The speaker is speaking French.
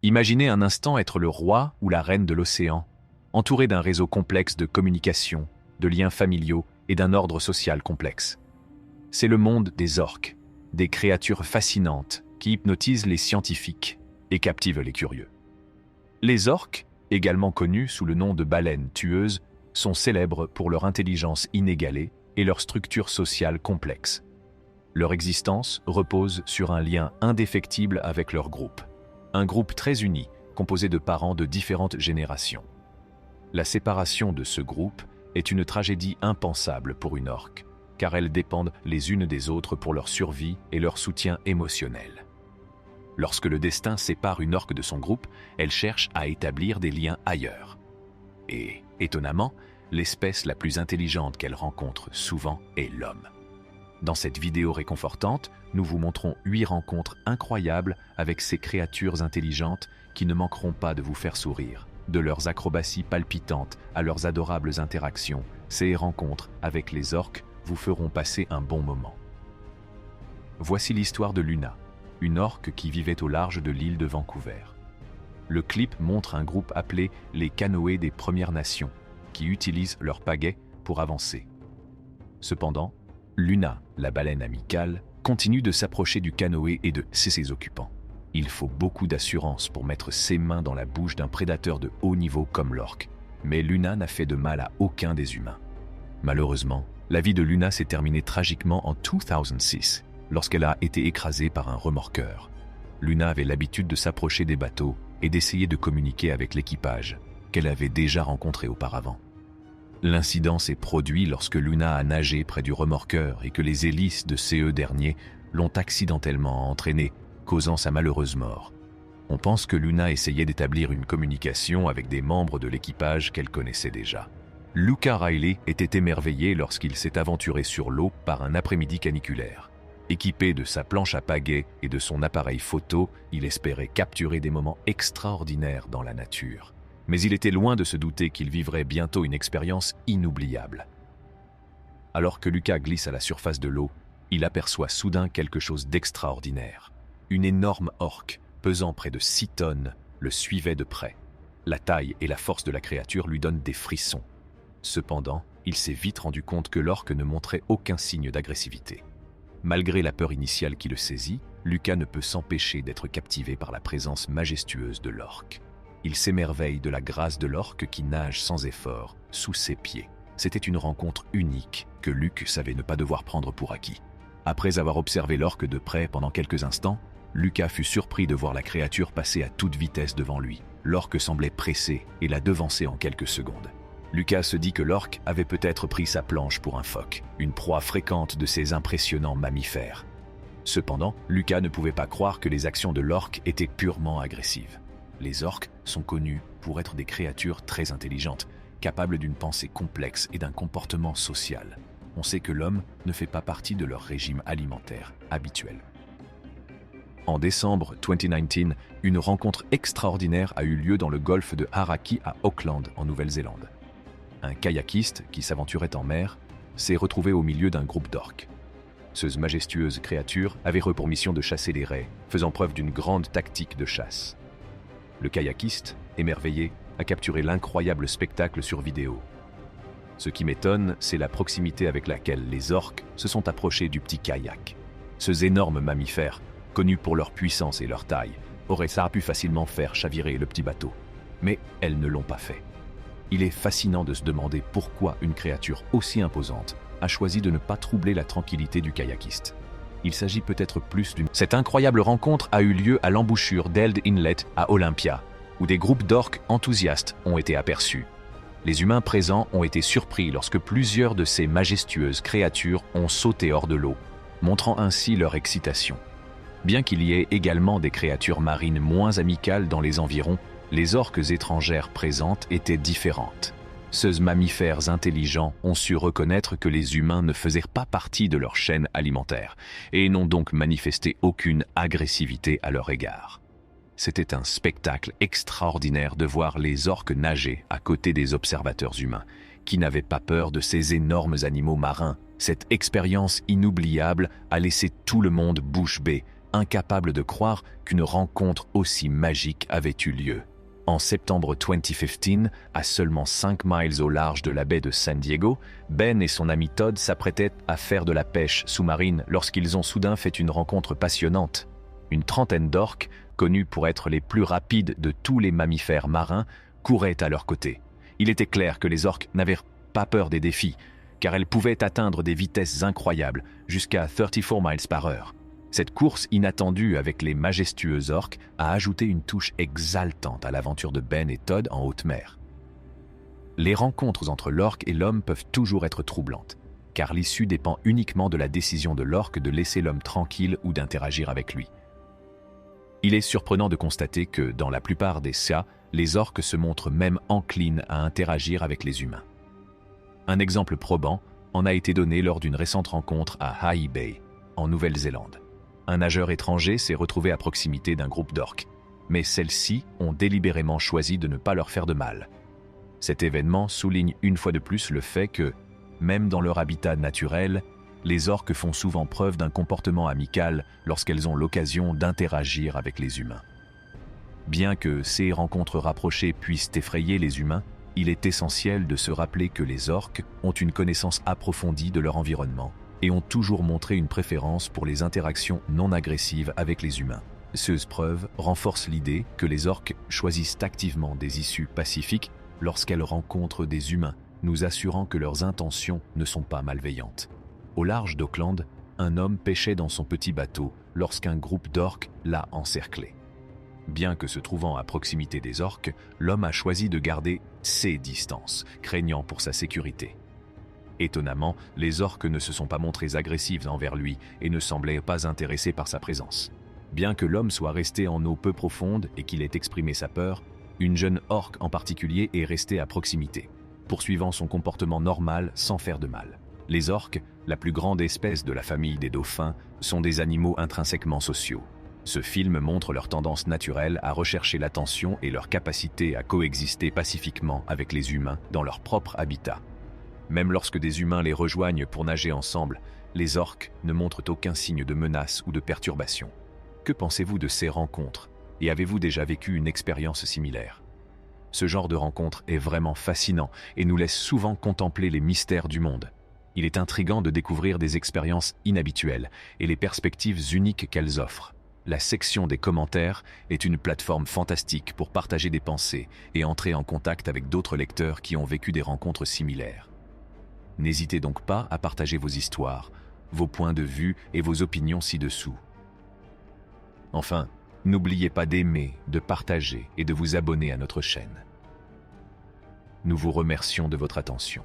Imaginez un instant être le roi ou la reine de l'océan, entouré d'un réseau complexe de communication, de liens familiaux et d'un ordre social complexe. C'est le monde des orques, des créatures fascinantes qui hypnotisent les scientifiques et captivent les curieux. Les orques, également connus sous le nom de baleines tueuses, sont célèbres pour leur intelligence inégalée et leur structure sociale complexe. Leur existence repose sur un lien indéfectible avec leur groupe. Un groupe très uni, composé de parents de différentes générations. La séparation de ce groupe est une tragédie impensable pour une orque, car elles dépendent les unes des autres pour leur survie et leur soutien émotionnel. Lorsque le destin sépare une orque de son groupe, elle cherche à établir des liens ailleurs. Et, étonnamment, l'espèce la plus intelligente qu'elle rencontre souvent est l'homme. Dans cette vidéo réconfortante, nous vous montrons 8 rencontres incroyables avec ces créatures intelligentes qui ne manqueront pas de vous faire sourire. De leurs acrobaties palpitantes à leurs adorables interactions, ces rencontres avec les orques vous feront passer un bon moment. Voici l'histoire de Luna, une orque qui vivait au large de l'île de Vancouver. Le clip montre un groupe appelé les canoës des Premières Nations, qui utilisent leurs pagaies pour avancer. Cependant, Luna, la baleine amicale, continue de s'approcher du canoë et de ses occupants. Il faut beaucoup d'assurance pour mettre ses mains dans la bouche d'un prédateur de haut niveau comme l'orque, mais Luna n'a fait de mal à aucun des humains. Malheureusement, la vie de Luna s'est terminée tragiquement en 2006, lorsqu'elle a été écrasée par un remorqueur. Luna avait l'habitude de s'approcher des bateaux et d'essayer de communiquer avec l'équipage, qu'elle avait déjà rencontré auparavant. L'incident s'est produit lorsque Luna a nagé près du remorqueur et que les hélices de ce dernier l'ont accidentellement entraînée, causant sa malheureuse mort. On pense que Luna essayait d'établir une communication avec des membres de l'équipage qu'elle connaissait déjà. Luca Riley était émerveillé lorsqu'il s'est aventuré sur l'eau par un après-midi caniculaire. Équipé de sa planche à pagaie et de son appareil photo, il espérait capturer des moments extraordinaires dans la nature. Mais il était loin de se douter qu'il vivrait bientôt une expérience inoubliable. Alors que Lucas glisse à la surface de l'eau, il aperçoit soudain quelque chose d'extraordinaire. Une énorme orque, pesant près de 6 tonnes, le suivait de près. La taille et la force de la créature lui donnent des frissons. Cependant, il s'est vite rendu compte que l'orque ne montrait aucun signe d'agressivité. Malgré la peur initiale qui le saisit, Lucas ne peut s'empêcher d'être captivé par la présence majestueuse de l'orque. Il s'émerveille de la grâce de l'orque qui nage sans effort, sous ses pieds. C'était une rencontre unique que Luc savait ne pas devoir prendre pour acquis. Après avoir observé l'orque de près pendant quelques instants, Lucas fut surpris de voir la créature passer à toute vitesse devant lui. L'orque semblait pressé et la devancer en quelques secondes. Lucas se dit que l'orque avait peut-être pris sa planche pour un phoque, une proie fréquente de ces impressionnants mammifères. Cependant, Lucas ne pouvait pas croire que les actions de l'orque étaient purement agressives. Les orques sont connus pour être des créatures très intelligentes, capables d'une pensée complexe et d'un comportement social. On sait que l'homme ne fait pas partie de leur régime alimentaire habituel. En décembre 2019, une rencontre extraordinaire a eu lieu dans le golfe de Hauraki à Auckland, en Nouvelle-Zélande. Un kayakiste qui s'aventurait en mer s'est retrouvé au milieu d'un groupe d'orques. Ces majestueuses créatures avaient pour mission de chasser les raies, faisant preuve d'une grande tactique de chasse. Le kayakiste, émerveillé, a capturé l'incroyable spectacle sur vidéo. Ce qui m'étonne, c'est la proximité avec laquelle les orques se sont approchés du petit kayak. Ces énormes mammifères, connus pour leur puissance et leur taille, auraient pu facilement faire chavirer le petit bateau. Mais elles ne l'ont pas fait. Il est fascinant de se demander pourquoi une créature aussi imposante a choisi de ne pas troubler la tranquillité du kayakiste. Il s'agit peut-être plus d'une... Cette incroyable rencontre a eu lieu à l'embouchure d'Eld Inlet à Olympia, où des groupes d'orques enthousiastes ont été aperçus. Les humains présents ont été surpris lorsque plusieurs de ces majestueuses créatures ont sauté hors de l'eau, montrant ainsi leur excitation. Bien qu'il y ait également des créatures marines moins amicales dans les environs, les orques étrangères présentes étaient différentes. Ces mammifères intelligents ont su reconnaître que les humains ne faisaient pas partie de leur chaîne alimentaire et n'ont donc manifesté aucune agressivité à leur égard. C'était un spectacle extraordinaire de voir les orques nager à côté des observateurs humains, qui n'avaient pas peur de ces énormes animaux marins. Cette expérience inoubliable a laissé tout le monde bouche bée, incapables de croire qu'une rencontre aussi magique avait eu lieu. En septembre 2015, à seulement 5 miles au large de la baie de San Diego, Ben et son ami Todd s'apprêtaient à faire de la pêche sous-marine lorsqu'ils ont soudain fait une rencontre passionnante. Une trentaine d'orques, connus pour être les plus rapides de tous les mammifères marins, couraient à leur côté. Il était clair que les orques n'avaient pas peur des défis, car elles pouvaient atteindre des vitesses incroyables, jusqu'à 34 miles par heure. Cette course inattendue avec les majestueux orques a ajouté une touche exaltante à l'aventure de Ben et Todd en haute mer. Les rencontres entre l'orque et l'homme peuvent toujours être troublantes, car l'issue dépend uniquement de la décision de l'orque de laisser l'homme tranquille ou d'interagir avec lui. Il est surprenant de constater que, dans la plupart des cas, les orques se montrent même enclines à interagir avec les humains. Un exemple probant en a été donné lors d'une récente rencontre à High Bay, en Nouvelle-Zélande. Un nageur étranger s'est retrouvé à proximité d'un groupe d'orques, mais celles-ci ont délibérément choisi de ne pas leur faire de mal. Cet événement souligne une fois de plus le fait que, même dans leur habitat naturel, les orques font souvent preuve d'un comportement amical lorsqu'elles ont l'occasion d'interagir avec les humains. Bien que ces rencontres rapprochées puissent effrayer les humains, il est essentiel de se rappeler que les orques ont une connaissance approfondie de leur environnement et ont toujours montré une préférence pour les interactions non agressives avec les humains. Ces preuves renforcent l'idée que les orques choisissent activement des issues pacifiques lorsqu'elles rencontrent des humains, nous assurant que leurs intentions ne sont pas malveillantes. Au large d'Auckland, un homme pêchait dans son petit bateau lorsqu'un groupe d'orques l'a encerclé. Bien que se trouvant à proximité des orques, l'homme a choisi de garder ses distances, craignant pour sa sécurité. Étonnamment, les orques ne se sont pas montrés agressifs envers lui et ne semblaient pas intéressés par sa présence. Bien que l'homme soit resté en eau peu profonde et qu'il ait exprimé sa peur, une jeune orque en particulier est restée à proximité, poursuivant son comportement normal sans faire de mal. Les orques, la plus grande espèce de la famille des dauphins, sont des animaux intrinsèquement sociaux. Ce film montre leur tendance naturelle à rechercher l'attention et leur capacité à coexister pacifiquement avec les humains dans leur propre habitat. Même lorsque des humains les rejoignent pour nager ensemble, les orques ne montrent aucun signe de menace ou de perturbation. Que pensez-vous de ces rencontres et avez-vous déjà vécu une expérience similaire? Ce genre de rencontre est vraiment fascinant et nous laisse souvent contempler les mystères du monde. Il est intriguant de découvrir des expériences inhabituelles et les perspectives uniques qu'elles offrent. La section des commentaires est une plateforme fantastique pour partager des pensées et entrer en contact avec d'autres lecteurs qui ont vécu des rencontres similaires. N'hésitez donc pas à partager vos histoires, vos points de vue et vos opinions ci-dessous. Enfin, n'oubliez pas d'aimer, de partager et de vous abonner à notre chaîne. Nous vous remercions de votre attention.